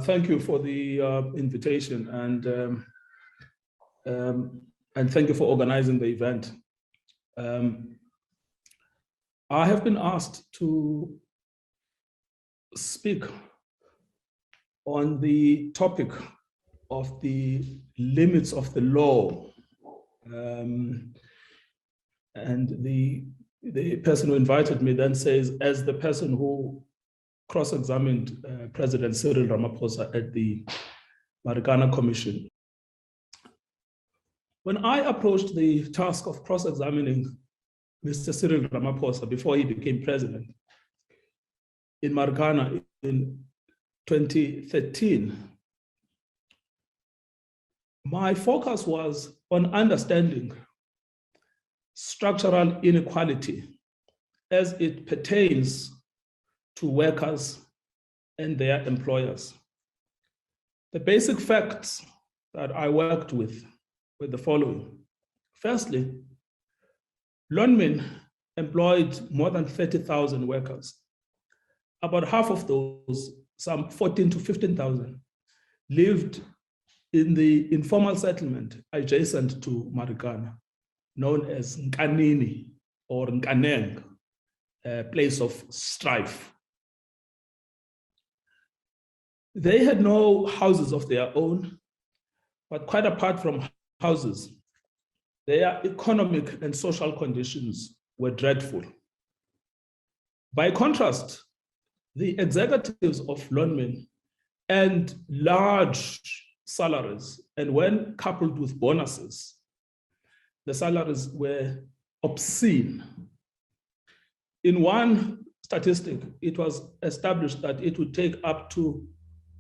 Thank you for the invitation, and thank you for organizing the event. I have been asked to speak on the topic of the limits of the law, and the person who invited me then says, as the person who cross-examined President Cyril Ramaphosa at the Marikana Commission. When I approached the task of cross-examining Mr. Cyril Ramaphosa before he became president in Marikana in 2013, my focus was on understanding structural inequality as it pertains to workers and their employers. The basic facts that I worked with were the following. Firstly, Lonmin employed more than 30,000 workers. About half of those, some 14 to 15,000, lived in the informal settlement adjacent to Marikana, known as Nkanini or Nkaneng, a place of strife. They had no houses of their own, but quite apart from houses, their economic and social conditions were dreadful. By contrast, the executives of Lonmin earned large salaries, and when coupled with bonuses, the salaries were obscene. In one statistic, it was established that it would take up to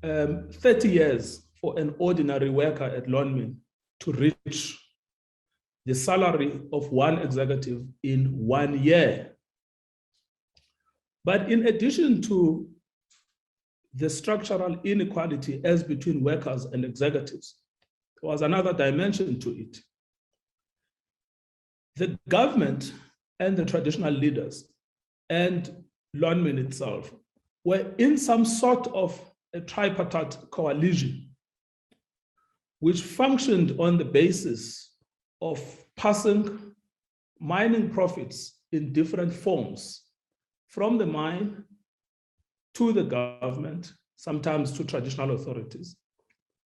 30 years for an ordinary worker at Lonmin to reach the salary of one executive in 1 year. But in addition to the structural inequality as between workers and executives, there was another dimension to it. The government and the traditional leaders and Lonmin itself were in some sort of a tripartite coalition which functioned on the basis of passing mining profits in different forms from the mine to the government, sometimes to traditional authorities,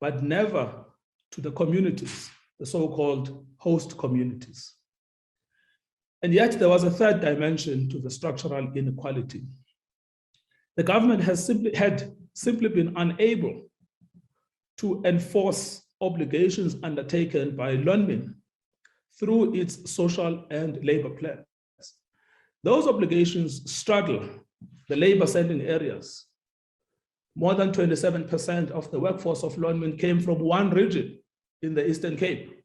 but never to the communities, the so-called host communities. And yet there was a third dimension to the structural inequality. The government has simply been unable to enforce obligations undertaken by Lonmin through its social and labor plans. Those obligations straddle the labor sending areas. More than 27% of the workforce of Lonmin came from one region in the Eastern Cape.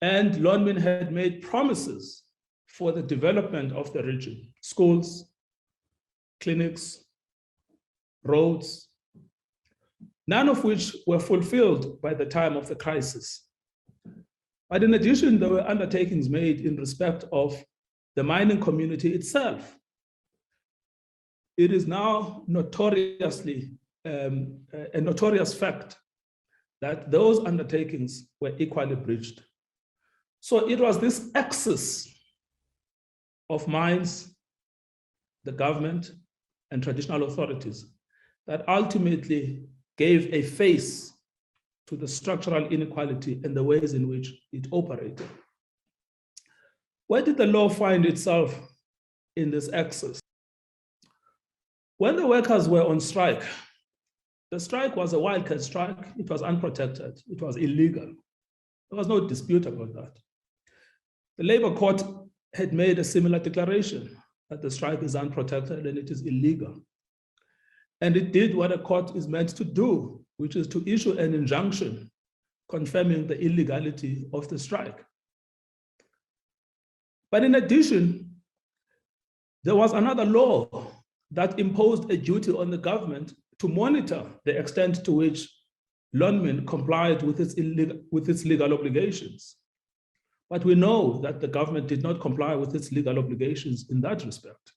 And Lonmin had made promises for the development of the region: schools, clinics, roads, none of which were fulfilled by the time of the crisis. But in addition, there were undertakings made in respect of the mining community itself. It is now notoriously a notorious fact that those undertakings were equally breached. So it was this axis of mines, the government, and traditional authorities that ultimately gave a face to the structural inequality and the ways in which it operated. Where did the law find itself in this axis? When the workers were on strike, the strike was a wildcat strike. It was unprotected. It was illegal. There was no dispute about that. The labor court had made a similar declaration that the strike is unprotected and it is illegal. And it did what a court is meant to do, which is to issue an injunction confirming the illegality of the strike. But in addition, there was another law that imposed a duty on the government to monitor the extent to which Lonmin complied with its legal obligations. But we know that the government did not comply with its legal obligations in that respect.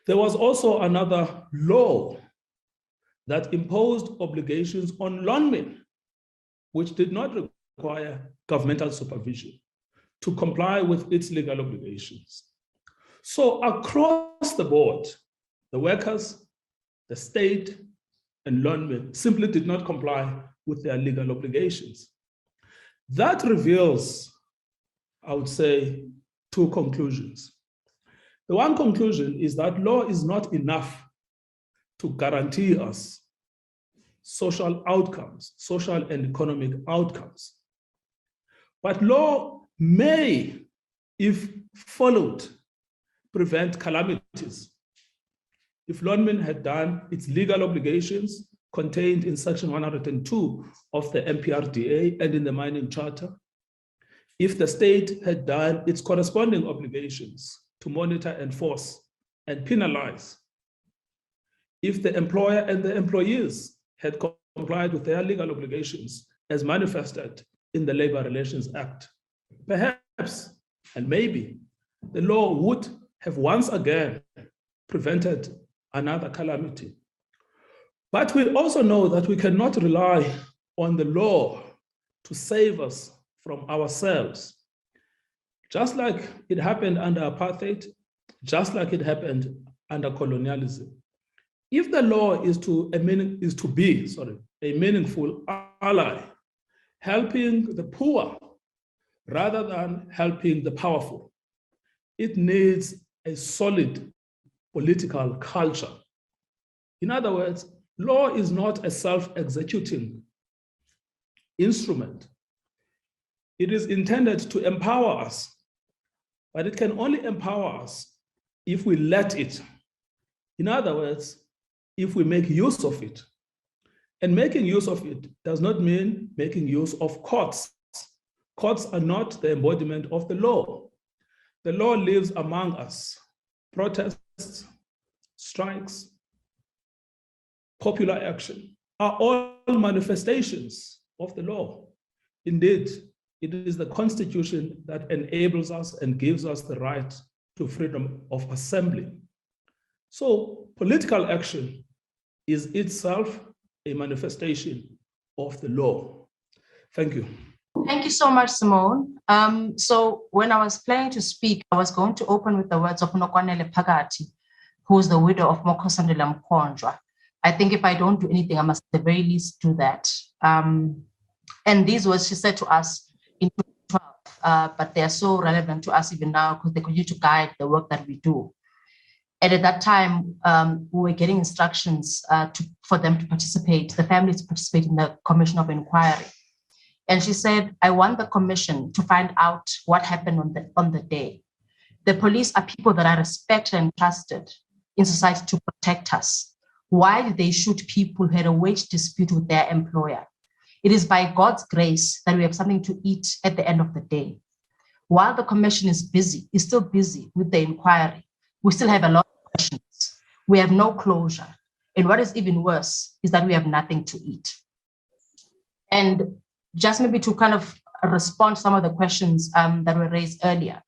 There was also another law that imposed obligations on Lonmin, which did not require governmental supervision to comply with its legal obligations. So across the board, the workers, the state, and Lonmin simply did not comply with their legal obligations. That reveals, I would say, two conclusions. The one conclusion is that law is not enough to guarantee us social outcomes, social and economic outcomes. But law may, if followed, prevent calamities. If Lonmin had done its legal obligations contained in Section 102 of the MPRDA and in the Mining Charter, if the state had done its corresponding obligations to monitor, enforce, and penalize, if the employer and the employees had complied with their legal obligations as manifested in the Labor Relations Act, perhaps, and maybe, the law would have once again prevented another calamity. But we also know that we cannot rely on the law to save us from ourselves. Just like it happened under apartheid, just like it happened under colonialism. If the law is to be a meaningful ally, helping the poor rather than helping the powerful, it needs a solid political culture. In other words, law is not a self-executing instrument. It is intended to empower us, but it can only empower us if we let it. In other words, if we make use of it. And making use of it does not mean making use of courts. Courts are not the embodiment of the law. The law lives among us. Protests, strikes, popular action are all manifestations of the law. Indeed, it is the Constitution that enables us and gives us the right to freedom of assembly. So political action is itself a manifestation of the law. Thank you. Thank you so much, Simone. So when I was planning to speak, I was going to open with the words of Nokwanele Phakathi, who is the widow of Mokhosandile Mkhonjwa. I think if I don't do anything, I must at the very least do that. And these words she said to us in 2012, but they are so relevant to us even now because they continue to guide the work that we do. And at that time, we were getting instructions for them to participate, the families to participate in the Commission of Inquiry. And she said, I want the commission to find out what happened on the day. The police are people that are respected and trusted in society to protect us. Why did they shoot people who had a wage dispute with their employer? It is by God's grace that we have something to eat at the end of the day. While the commission is still busy with the inquiry, we still have a lot of questions. We have no closure. And what is even worse is that we have nothing to eat. And just maybe to kind of respond to some of the questions that were raised earlier.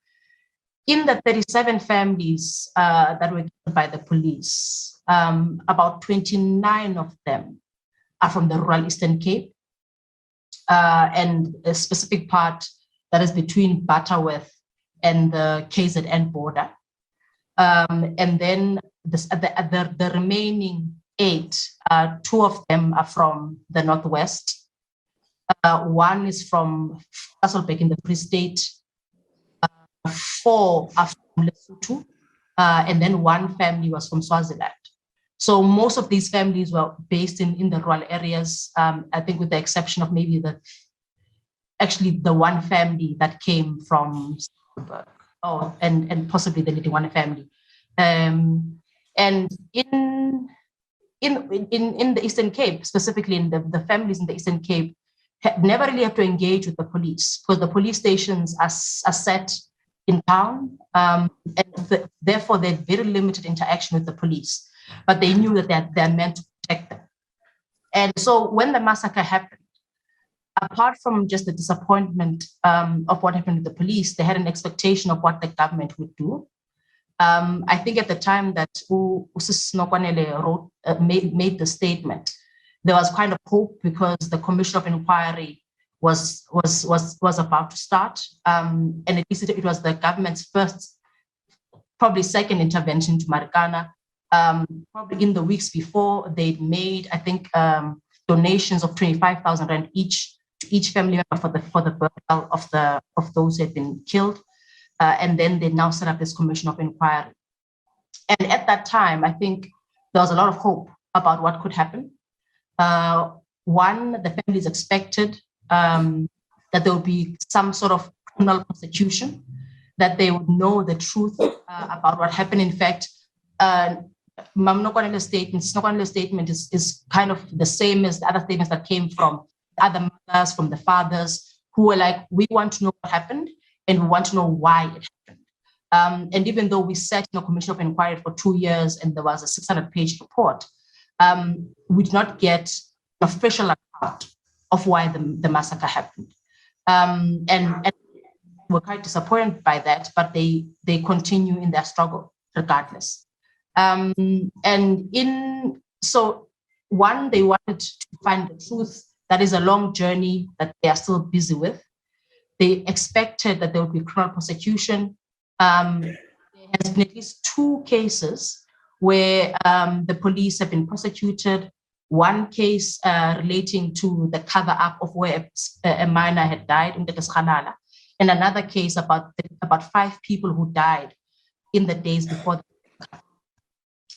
In the 37 families that were killed by the police, about 29 of them are from the rural Eastern Cape, and a specific part that is between Butterworth and the KZN border. And then the remaining 8, 2 of them are from the Northwest. One is from Kasselbeck in the Free State. 4 are from Lesotho. And then 1 family was from Swaziland. So most of these families were based in the rural areas, I think with the exception of maybe the 1 family that came from and possibly the Lithuanian family. And in the Eastern Cape, specifically in the families in the Eastern Cape, never really have to engage with the police because the police stations are set in town, and therefore they had very limited interaction with the police, but they knew that they're meant to protect them. And so when the massacre happened, apart from just the disappointment of what happened with the police, they had an expectation of what the government would do. I think at the time that Usis Nokwanele made the statement, there was kind of hope because the Commission of Inquiry was about to start, and at least it was the government's first, probably second intervention to Marikana. Probably in the weeks before, they'd made, I think, donations of 25,000 rand each to each family member for the burial of those who had been killed, and then they now set up this Commission of Inquiry. And at that time, I think there was a lot of hope about what could happen. One, the families expected that there would be some sort of criminal prosecution, that they would know the truth about what happened. In fact, Nokwanele's statement is kind of the same as the other statements that came from other mothers, from the fathers, who were like, we want to know what happened and we want to know why it happened. And even though we sat in a Commission of Inquiry for 2 years and there was a 600-page report, we did not get an official account of why the massacre happened. And we're quite disappointed by that, but they continue in their struggle regardless. So one, they wanted to find the truth. That is a long journey that they are still busy with. They expected that there would be criminal prosecution. There has been at least 2 cases where the police have been prosecuted. One case relating to the cover-up of where a minor had died in the Khalala, and another case about 5 people who died in the days before.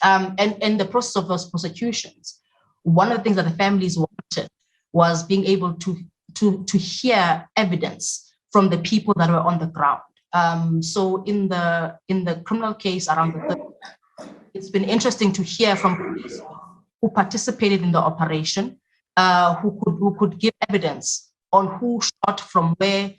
And in the process of those prosecutions, one of the things that the families wanted was being able to hear evidence from the people that were on the ground. So in the criminal case around it's been interesting to hear from police who participated in the operation, who could give evidence on who shot from where,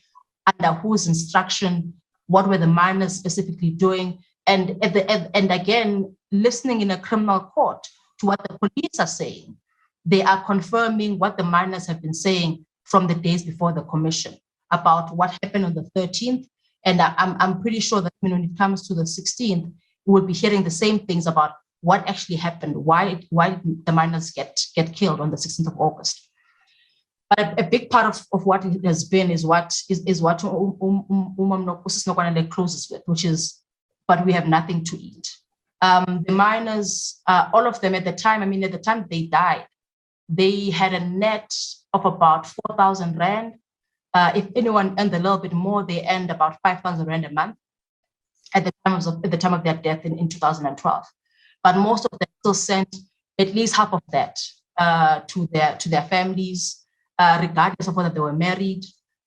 under whose instruction, what were the minors specifically doing, and again, listening in a criminal court to what the police are saying. They are confirming what the minors have been saying from the days before the commission about what happened on the 13th. And I'm pretty sure that when it comes to the 16th, we will be hearing the same things about what actually happened, why the minors get killed on the 16th of August. But a big part of what it has been is what Usis Nokwanele closes with, which is, but we have nothing to eat. The miners, all of them at the time, at the time they died, they had a net of about 4,000 rand. If anyone earned a little bit more, they earned about 5,000 rand a month at the time of their death in 2012. But most of them still sent at least half of that to their families, regardless of whether they were married.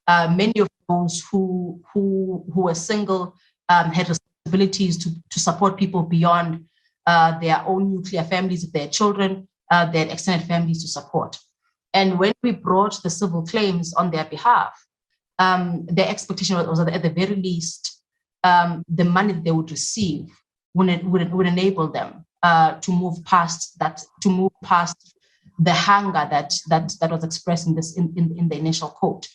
Many of those who were single had responsibilities to support people beyond their own nuclear families, their children, their extended families to support. And when we brought the civil claims on their behalf, their expectation was that at the very least, the money that they would receive would enable them to move past the hunger that was expressed in the initial quote.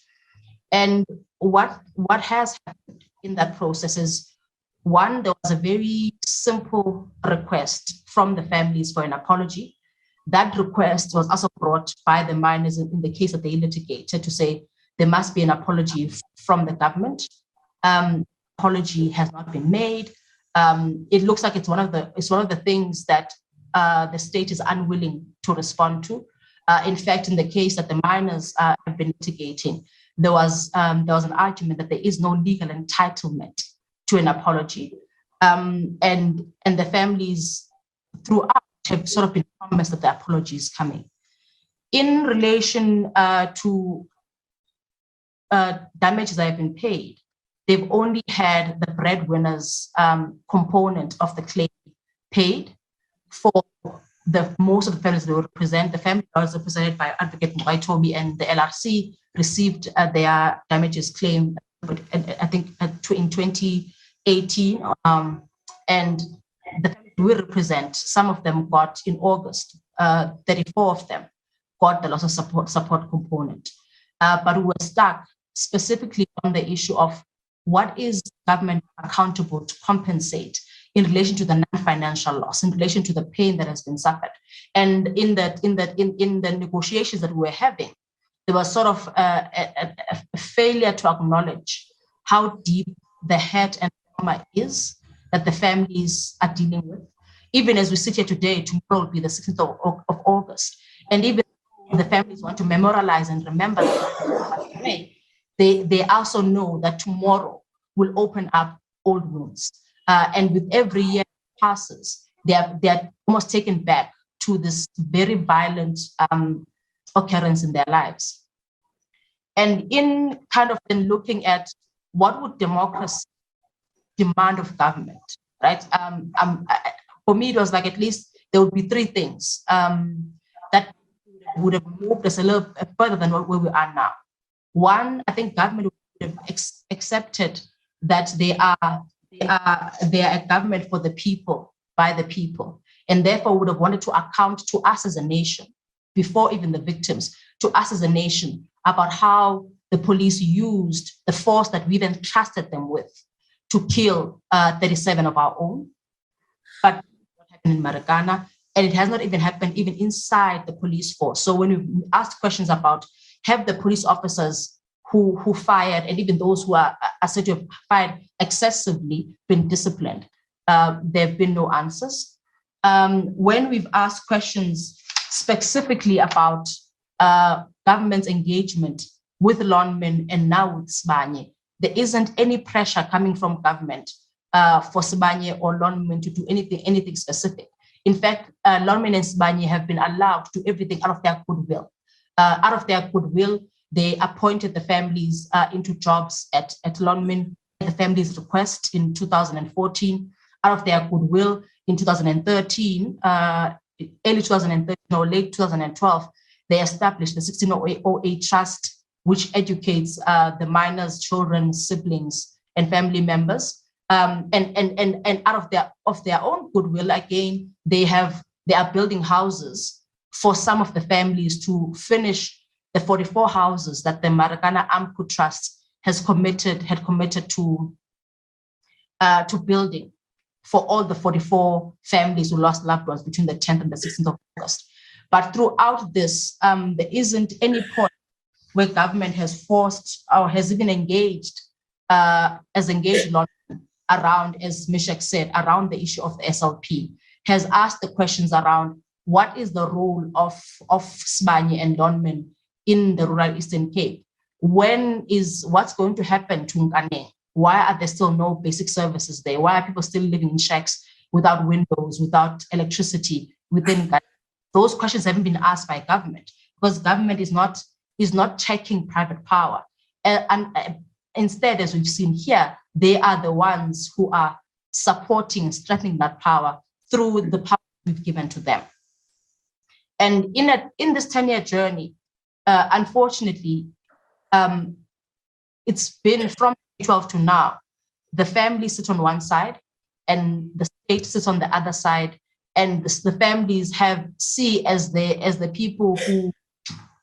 And what has happened in that process is, one, there was a very simple request from the families for an apology. That request was also brought by the miners in the case that they litigated to say there must be an apology from the government. Apology has not been made. It looks like it's one of the things that the state is unwilling to respond to. In fact, in the case that the miners have been litigating, there was an argument that there is no legal entitlement to an apology, and the families throughout have sort of been promised that the apology is coming. In relation to damages that have been paid, they've only had the breadwinners component of the claim paid. For most of the families they represent, the family was represented by Advocate Ngcukaitobi, and the LRC received their damages claim, I think in 2017 18, and the families we represent, some of them got in August, 34 of them got the loss of support component. But we were stuck specifically on the issue of what is government accountable to compensate in relation to the non-financial loss, in relation to the pain that has been suffered. And in the negotiations that we were having, there was sort of a failure to acknowledge how deep the hurt and trauma is that the families are dealing with. Even as we sit here today, tomorrow will be the 16th of August. And even the families want to memorialize and remember that they also know that tomorrow will open up old wounds. And with every year that passes, they are almost taken back to this very violent occurrence in their lives. And in kind of then looking at what would democracy demand of government, right? For me, it was like at least there would be three things that would have moved us a little further than where we are now. One, I think government would have accepted that they are a government for the people, by the people, and therefore would have wanted to account to us as a nation, before even the victims, to us as a nation, about how the police used the force that we then trusted them with to kill 37 of our own. But what happened in Marikana, and it has not even happened even inside the police force. So when we asked questions about have the police officers who fired, and even those who are said to have fired excessively, been disciplined, there have been no answers. When we've asked questions specifically about government's engagement with Lonmin and now with Sibanye, there isn't any pressure coming from government for Sibanye or Lonmin to do anything specific. In fact, Lonmin and Sibanye have been allowed to do everything out of their goodwill. Out of their goodwill, they appointed the families into jobs at Lonmin at the families' request in 2014. Out of their goodwill in 2013, early 2013 or late 2012, they established the 1608 Trust, which educates the minors, children, siblings, and family members. And out of their own goodwill, again, they are building houses for some of the families to finish the 44 houses that the Marikana MACUA Trust had committed to building for all the 44 families who lost loved ones between the 10th and the 16th of August. But throughout this, there isn't any point where government has forced or has even engaged around, as Meshack said, around the issue of the SLP, has asked the questions around what is the role of Sibanye and Lonmin in the rural Eastern Cape? What's going to happen to Nkane? Why are there still no basic services there? Why are people still living in shacks without windows, without electricity within Nkane? Those questions haven't been asked by government, because government is not checking private power. And instead, as we've seen here, they are the ones who are supporting and strengthening that power through the power we've given to them. And in this 10-year journey, unfortunately, it's been from 2012 to now. The family sit on one side and the state sits on the other side, and the families see as the people who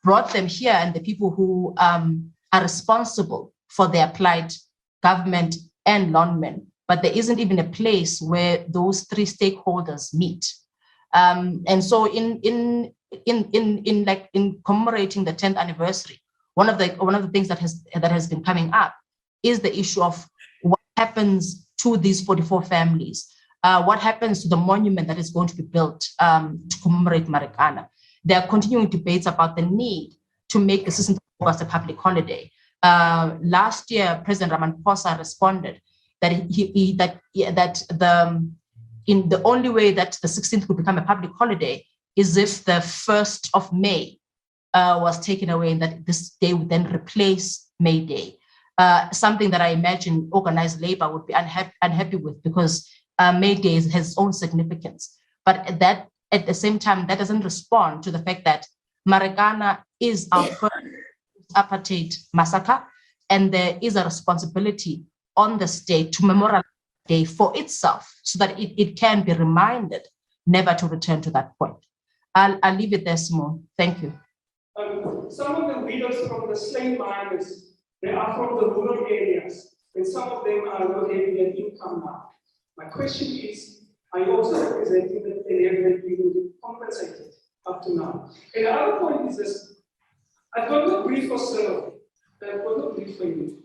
brought them here and the people who are responsible for their plight, government and Lonmin. But there isn't even a place where those three stakeholders meet. And so in commemorating the 10th anniversary, one of the things that has been coming up is the issue of what happens to these 44 families. What happens to the monument that is going to be built to commemorate Marikana? There are continuing debates about the need to make the 16th of August a public holiday. Last year, President Ramaphosa responded that the only way that the 16th would become a public holiday is if the 1st of May was taken away, and that this day would then replace May Day. Something that I imagine organized labor would be unhappy with, because May Day has its own significance. But that, at the same time, that doesn't respond to the fact that Marikana is our first apartheid massacre, and there is a responsibility on the state to memorialize day for itself so that it can be reminded never to return to that point. I'll leave it there, Simone. Thank you. Some of the widows from the slain miners, they are from the rural areas, and some of them are not having an income now. My question is, are you also representing that they have been compensated up to now? And the other point is this, I've got no brief for SERI. I've got no brief for you.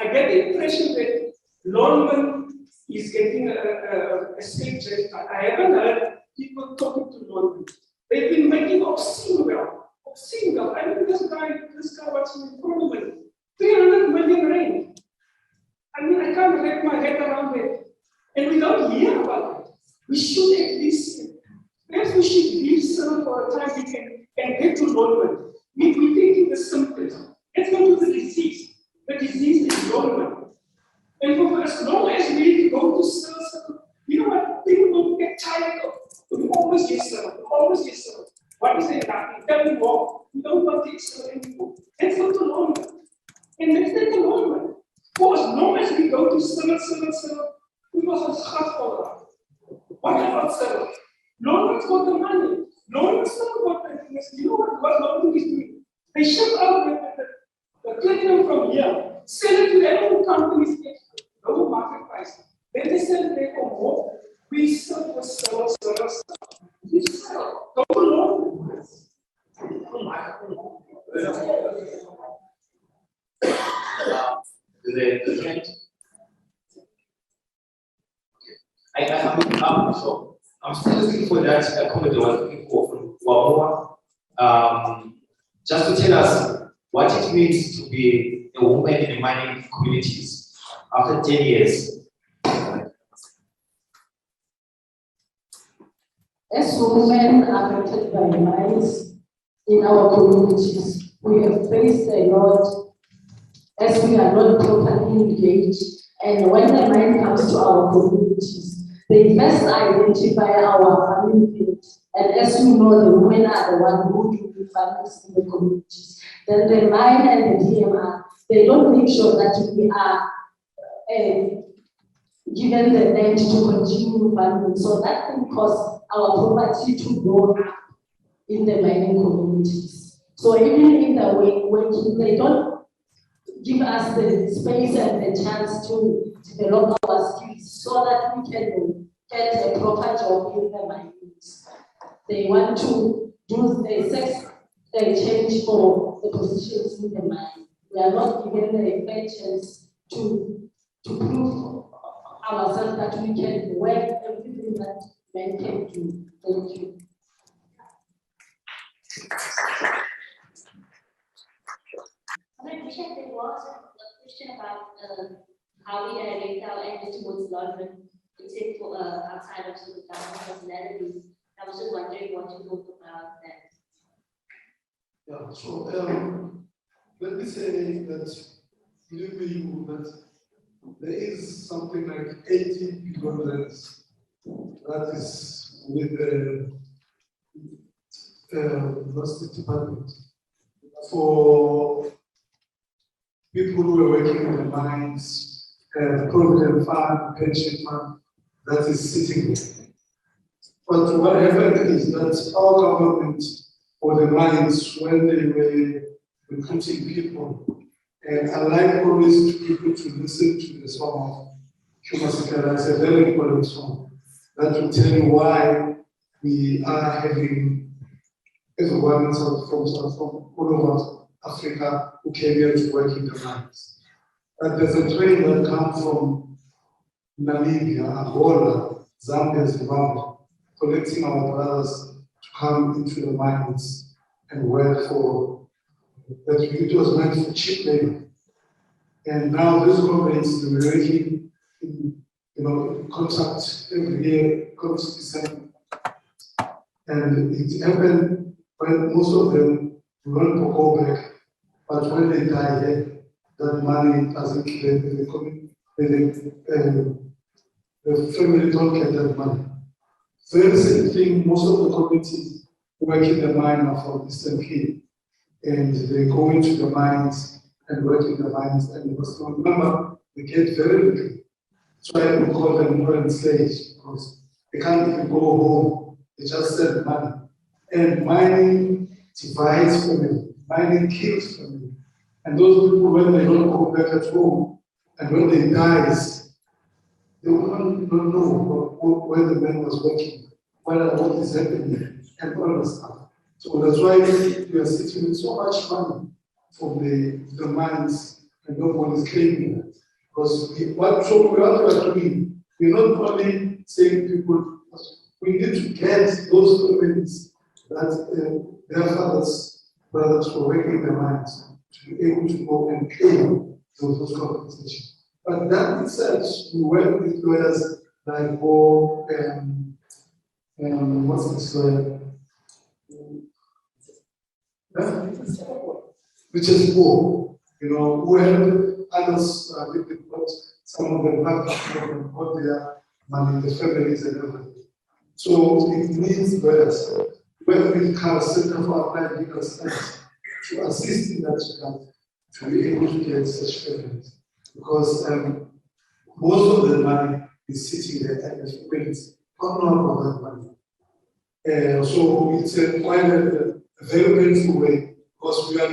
I get the impression that London is getting a state jet. I haven't heard people talking to London. They've been making obscene wealth. I mean, this guy what's in front of me, 300 million rand. I mean, I can't wrap my head around it. And we don't hear about it. We should at least, perhaps we should leave SERI for a time and get to London. We're thinking the simplest. Let's go to the disease. The disease is London. And for as long as we go to SERI, you know what? People will get tired of. We always get SERI. What is it happening? Tell me more. We don't want to take SERI anymore. Let's go to London. And let's take a London. For as long as we go to SERI, we must have for that. What about SERI? London's got the money. London's not got the things. You know what London is doing? They ship out the platinum from here, sell it to their own companies at low market price. Then they sell it there for more. We sell for SERI. We sell. Go to London. The trend. I'm still looking for that comment I was looking for from Wamua. Just to tell us what it means to be a woman in the mining communities after 10 years. As women affected by mines in our communities, we have faced a lot as we are not properly engaged. And when the mine comes to our communities, they first identify our family unit. And as you know, the women are the ones who do the families in the communities. Then the mine and the DMR, they don't make sure that we are given the land to continue farming. So that can cause our property to grow up in the mining communities. So even in the way working, they don't give us the space and the chance to develop our skills so that we can get a proper job in the mines. They want to do the sex change for the positions in the mine. We are not given the fair chance to prove ourselves that we can work everything that men can do. Thank you. Meshack, there was a question about how we direct our efforts towards London, except for outside of sort of down personalities. I was just wondering what you thought about that. Yeah, so let me say that there is something like 80 billion that is with the Justice Department for people who are working in the mines, the Provident Fund, Pension Fund, that is sitting there. But what happened is that our government, for the mines, when they were recruiting people, and I like always people to listen to the song of Massacre. It's a very important song that will tell you why we are having everyone from all over Africa who came here to work in the mines. But there's a train that comes from Namibia, Angola, Zambia, Zimbabwe, collecting our brothers to come into the mines and work for that. It was meant for cheap labor. And now these governments, they were working in contract every year, comes to December. And it happened when most of them run for go back, but when they die here, that money doesn't get the family don't get that money. So the same thing, most of the communities work in the mine are from Eastern Cape, and they go into the mines and work in the mines, and you must remember, they get very little. That's why we call them modern slaves, because they can't even go home, they just send money. And mining divides family, mining kills family. And those people, when they don't go back at home, and when they die, they will not know where the man was working, what is happening, and all the stuff. So that's why we are sitting with so much money from the mines, and nobody is claiming that. Because what we are doing, we're not only saying people, we need to get those families that their fathers, brothers were working in the mines to be able to go and claim those compensation. But that itself, we work with lawyers like what's this lawyer? Which is poor, who help others with the court, some of them have got their money, the families and everything. So it needs lawyers. When we have a Center for Applied Legal Studies to assist in that regard, to be able to get such families. Because most of the money is sitting there and the families don't know about that money. So it's quite a very painful way, because we are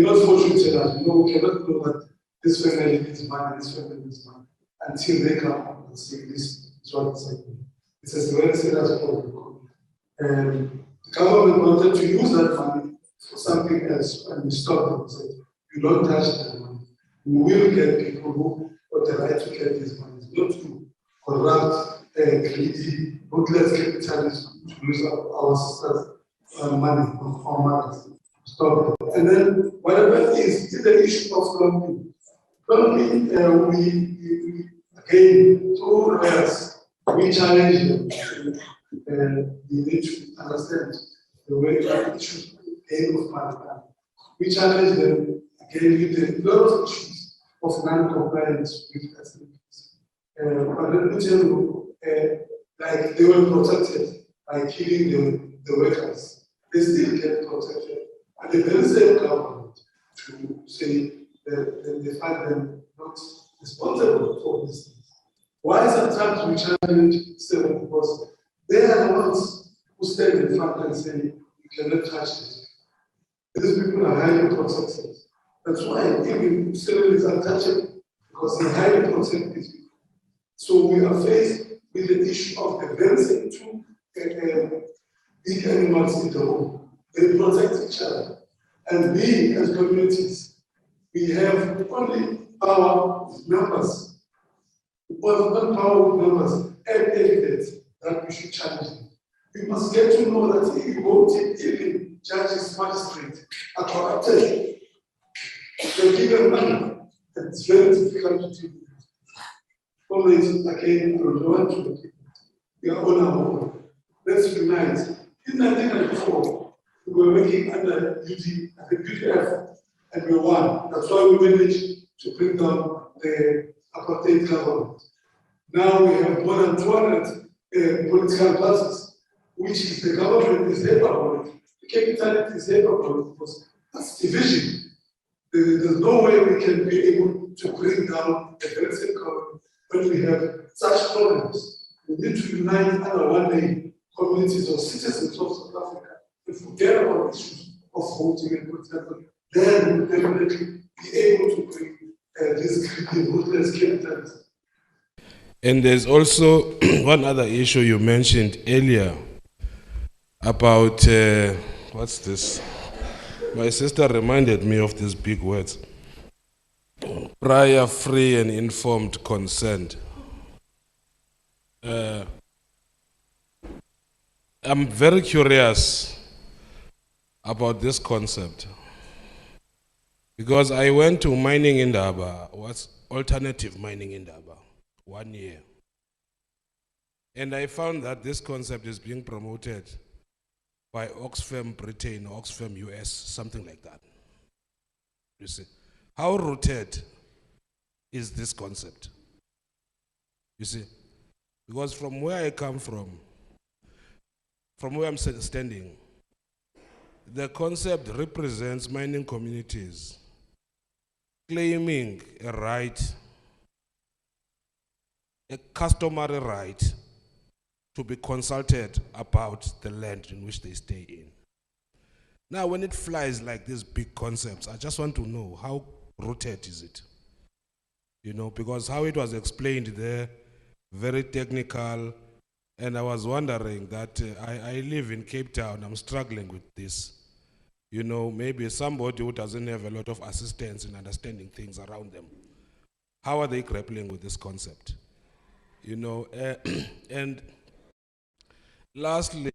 not fortunate enough. We cannot know that this family needs money, this family needs money, until they come up and say this is what is happening. It's a very serious problem. The government wanted to use that money for something else, and we stopped them and said, you don't touch that money. We will get people who got the right to get this money, not to corrupt, greedy, ruthless capitalists to use our sisters' money or mothers. Stop it. And then whatever is the issue of plumbing. Plumbing, we again, through lawyers, we challenge them. We need to understand the way that issues aim of Marikana. We challenge them again with a lot of issues of non-compliance with SERIs. But let me tell you, like they were protected by killing the workers. They still get protected. And the very same government to say that they find them not responsible for these things. Why sometimes we challenge them? Because they are the ones who stand in front and say, you cannot touch this. These people are highly protected. That's why even SERI is untouchable, because they highly protect these people. So we are faced with the issue of the very same two big animals in the world. They protect each other. And we, as communities, we have only power with numbers. We have power with numbers and evidence that we should challenge them. We must get to know that even judges, magistrates are corrupted. They give them money. It's very difficult to do. Always, again, I don't want to. We are on our own. Let's unite. In 1994, we were working under UD at the BDF, and we won. That's why we managed to bring down the apartheid government. Now we have more than 200 political parties, which is the government is happy about it. The capitality is happy about it, because that's division. There's no way we can be able to bring down the very same government when we have such problems. We need to unite under one name, communities or citizens of South Africa. If we forget about issues of voting and whatever, then we'll definitely be able to bring this greedy, ruthless capitalism. And there's also one other issue you mentioned earlier about, what's this? My sister reminded me of these big words. Prior, free and informed consent. I'm very curious about this concept, because I went to mining in Indaba, what's alternative mining in Indaba, 1 year. And I found that this concept is being promoted by Oxfam Britain, Oxfam US, something like that. You see, how rooted is this concept? You see, because from where I come from where I'm standing, the concept represents mining communities claiming a right a customary right to be consulted about the land in which they stay in. Now, when it flies like these big concepts, I just want to know how rooted is it? You know, because how it was explained there, very technical, and I was wondering that I live in Cape Town, I'm struggling with this. You know, maybe somebody who doesn't have a lot of assistance in understanding things around them. How are they grappling with this concept? You know, and lastly,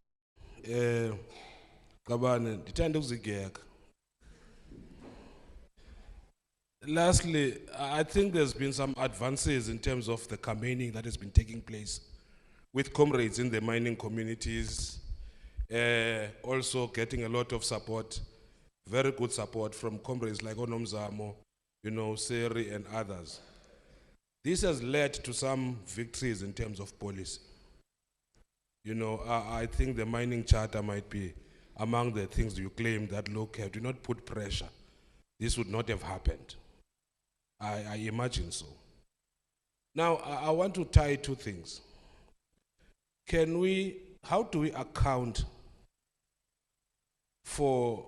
lastly, I think there's been some advances in terms of the campaigning that has been taking place with comrades in the mining communities, also getting a lot of support, very good support from comrades like Nomzamo, you know, SERI and others. This has led to some victories in terms of policy. You know, I think the mining charter might be among the things you claim that, look, do not put pressure. This would not have happened. I imagine so. Now, I want to tie two things. How do we account for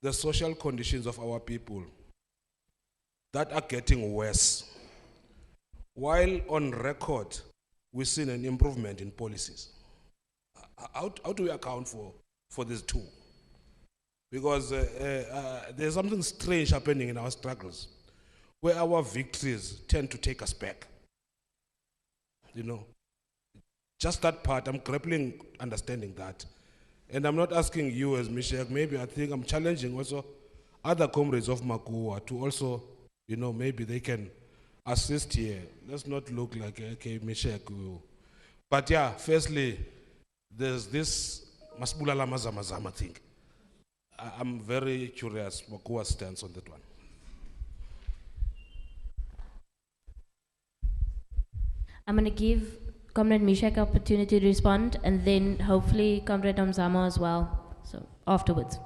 the social conditions of our people that are getting worse, while on record we've seen an improvement in policies? How do we account for these two? Because there's something strange happening in our struggles, where our victories tend to take us back. You know, just that part, I'm grappling understanding that. And I'm not asking you as Meshack, maybe I think I'm challenging also other comrades of MACUA to also, you know, maybe they can assist here. Let's not look like, okay, Meshack. But yeah, firstly, there's this Masbulala Mazamazama thing. I'm very curious MACUA's stance on that one. I'm going to give Comrade Meshack opportunity to respond, and then hopefully Comrade Nomzamo as well. So afterwards.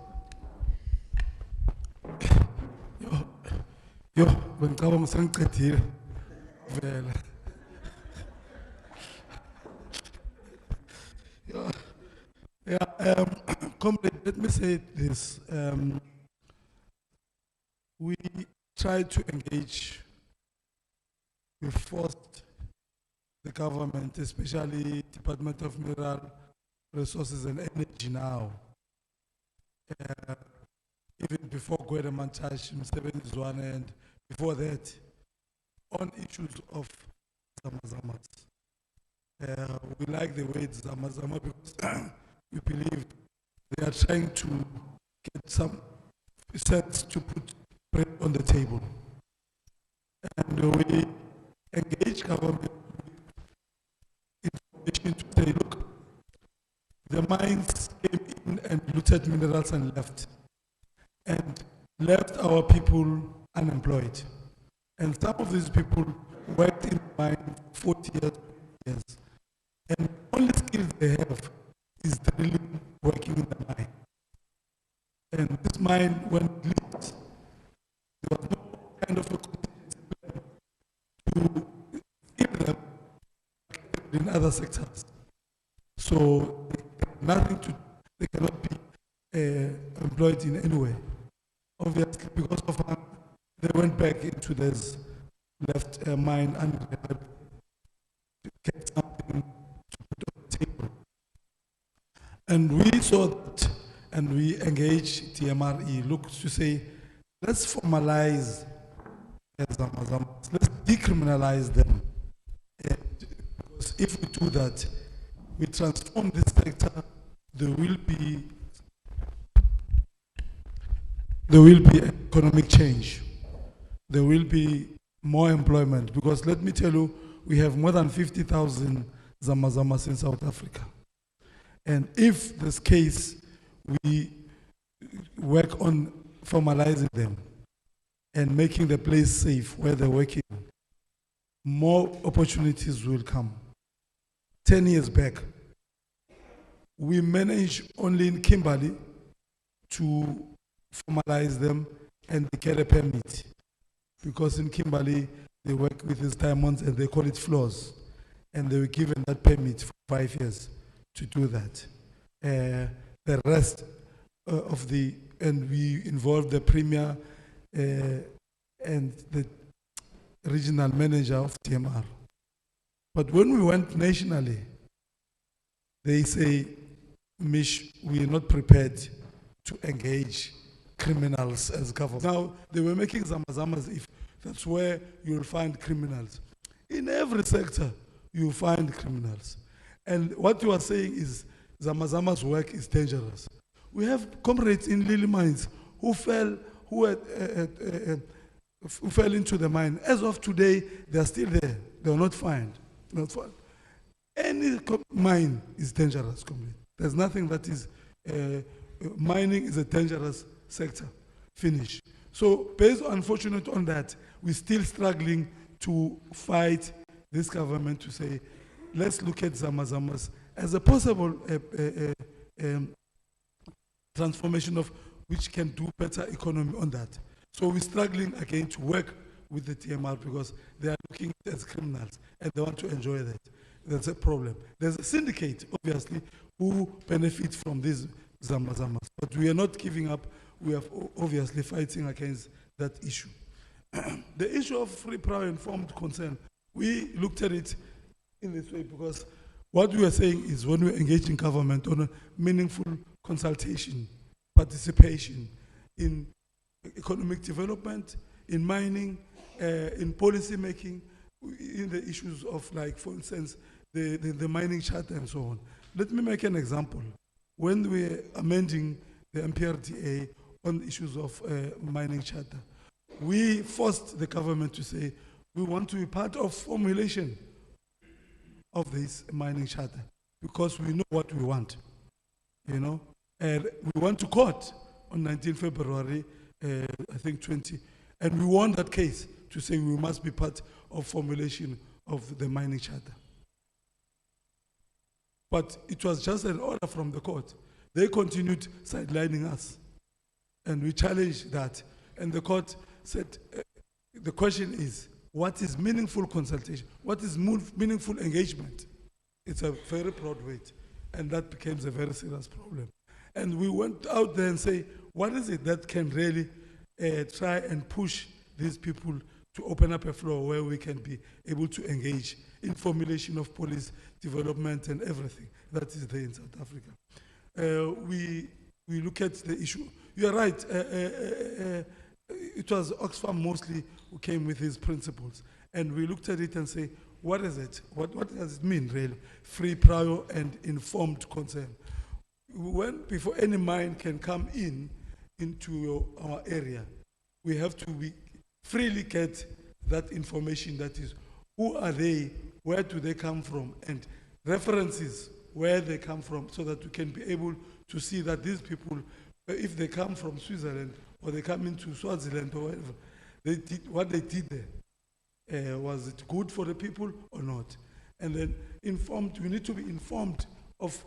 Yo, when I'm saying here, comrade, let me say this. We try to engage. We forced the government, especially Department of Mineral Resources and Energy now, even before Gwede Mantash, Mr. one, and before that, on issues of Zamazamas. We like the way it's Zamazama because we believe they are trying to get some sense to put bread on the table. And we engage government information to say, look, the mines came in and looted minerals and left our people unemployed. And some of these people worked in the mine for 40 years. And the only skill they have is drilling, working in the mine. And this mine, when it leaked, there was no kind of a contingency plan to skill them in other sectors. So they cannot be employed in any way. Obviously, because of they went back into this left mine and to get something to put on the table. And we saw that, and we engaged TMRE, look to say, let's formalize Zamazam, let's decriminalize them. Because if we do that, we transform this sector, there will be economic change. There will be more employment, because let me tell you, we have more than 50,000 Zamazamas in South Africa. And if this case, we work on formalizing them and making the place safe where they're working, more opportunities will come. 10 years back, we managed only in Kimberley to formalize them and they get a permit. Because in Kimberley, they work with these diamonds and they call it floors. and they were given that permit for 5 years to do that. The rest and we involved the premier and the regional manager of TMR. But when we went nationally, they say, Mish, we are not prepared to engage criminals as government. Now, they were making zamazamas if that's where you'll find criminals. In every sector, you find criminals. And what you are saying is zamazama's work is dangerous. We have comrades in Lily Mines who fell into the mine. As of today, they are still there. They are not found. Any mine is dangerous, comrade. There's nothing that is, mining is a dangerous sector. Finish. So based unfortunately on that, we're still struggling to fight this government to say, let's look at zamazamas as a possible transformation of which can do better economy on that. So we're struggling again to work with the TMR because they are looking as criminals and they want to enjoy that. That's a problem. There's a syndicate, obviously, who benefits from these zamazamas, but we are not giving up. We are obviously fighting against that issue. The issue of free, prior, informed consent, we looked at it in this way because what we are saying is when we engage in government on a meaningful consultation, participation in economic development, in mining, in policy making, in the issues of, like, for instance, the mining charter and so on. Let me make an example. When we were amending the MPRDA on issues of mining charter, we forced the government to say, we want to be part of formulation of this mining charter because we know what we want, you know. And we went to court on 19 February, I think 20, and we won that case to say we must be part of formulation of the mining charter. But it was just an order from the court. They continued sidelining us, and we challenged that. And the court said, the question is, what is meaningful consultation? What is meaningful engagement? It's a very broad weight, and that becomes a very serious problem. And we went out there and say, what is it that can really try and push these people to open up a floor where we can be able to engage in formulation of policy development and everything that is there in South Africa. We look at the issue. You're right. It was Oxfam mostly who came with these principles. And we looked at it and say, what is it? What does it mean, really? Free, prior, and informed consent. Before any mine can come into our area, we have to freely get that information, that is, who are they, where do they come from, and references where they come from, so that we can be able to see that these people, if they come from Switzerland or they come into Swaziland or whatever, what they did there, was it good for the people or not? And then we need to be informed of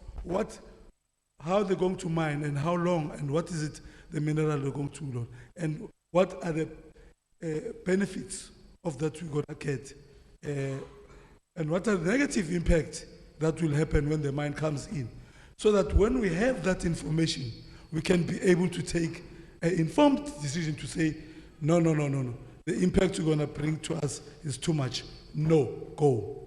how they're going to mine and how long and what is it, the mineral they're going to learn, and what are the benefits of that we're going to get, and what are the negative impacts that will happen when the mine comes in, so that when we have that information, we can be able to take an informed decision to say, no, the impact you're going to bring to us is too much. No, go.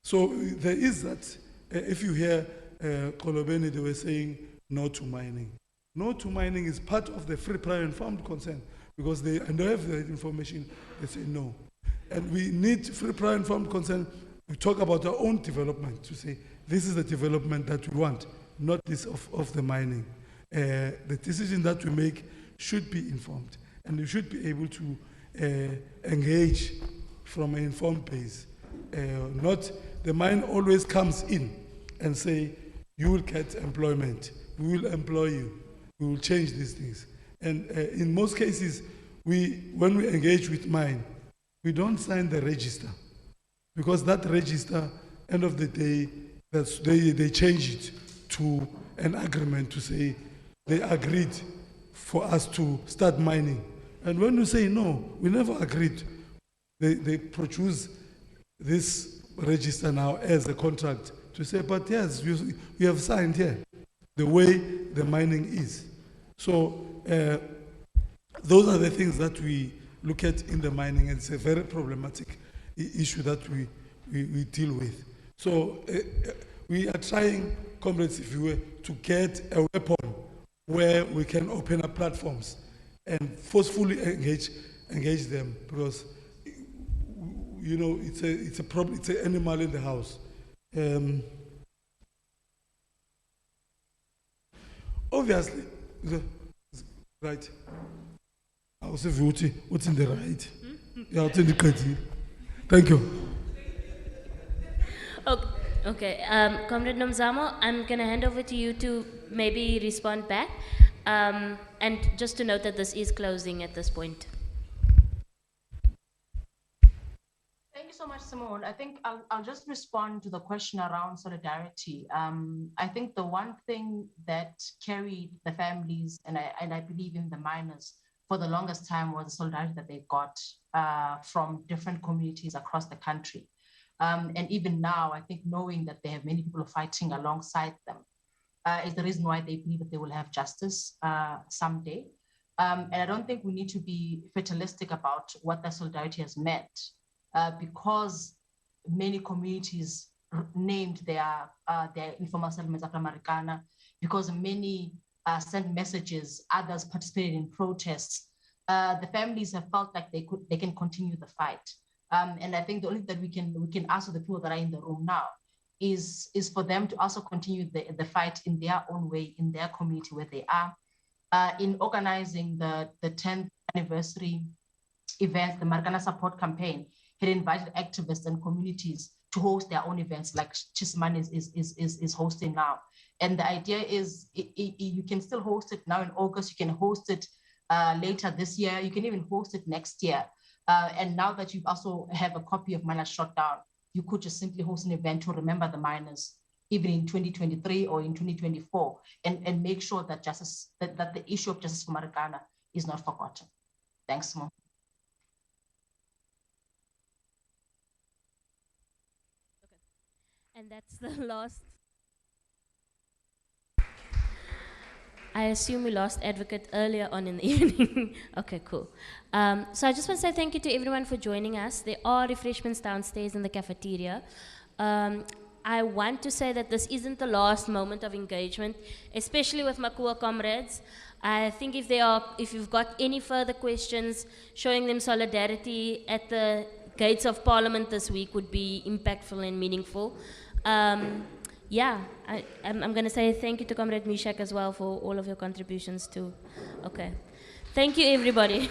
So there is that. If you hear Kolobeni, they were saying no to mining. No to mining is part of the free, prior, informed consent, because they don't have the information, they say no. And we need free, prior, informed consent. We talk about our own development to say, this is the development that we want, not this of the mining. The decision that we make should be informed, and we should be able to engage from an informed base. Not the mine always comes in and say, you will get employment, we will employ you, we will change these things. And in most cases, when we engage with mine, we don't sign the register, because that register, end of the day, they change it to an agreement to say they agreed for us to start mining. And when we say no, we never agreed, they produce this register now as a contract to say, but yes, you have signed here the way the mining is. So those are the things that we look at in the mining, and it's a very problematic issue that we deal with. So we are trying, comrades, if you were, to get a weapon where we can open up platforms and forcefully engage them, because you know it's a problem. It's an animal in the house. Obviously, right. I was saying, what's in the right? Yeah, what's in the right? Thank you. Okay. Comrade Nomzamo, I'm going to hand over to you to maybe respond back. And just to note that this is closing at this point. Thank you so much, Simone. I think I'll just respond to the question around solidarity. I think the one thing that carried the families, and I believe in the miners, for the longest time was the solidarity that they got from different communities across the country. And even now, I think knowing that they have many people fighting alongside them is the reason why they believe that they will have justice someday. And I don't think we need to be fatalistic about what that solidarity has meant, because many communities named their informal settlements after Marikana, because many sent messages, others participated in protests. The families have felt like they can continue the fight. And I think the only thing that we can ask of the people that are in the room now is for them to also continue the fight in their own way, in their community where they are. In organizing the 10th anniversary events, the Marikana Support Campaign had invited activists and communities to host their own events, like Chisman is hosting now. And the idea is you can still host it now in August, you can host it later this year, you can even host it next year. And now that you also have a copy of Miners Shot Down, you could just simply host an event to remember the miners, even in 2023 or in 2024, and make sure that justice, that the issue of justice for Marikana is not forgotten. Thanks, Mo. And that's the last. I assume we lost Advocate earlier on in the evening. Okay, cool. So I just want to say thank you to everyone for joining us. There are refreshments downstairs in the cafeteria. I want to say that this isn't the last moment of engagement, especially with MACUA comrades. I think if you've got any further questions, showing them solidarity at the gates of Parliament this week would be impactful and meaningful. Yeah, I'm going to say thank you to Comrade Meshack as well for all of your contributions too. Okay. Thank you, everybody.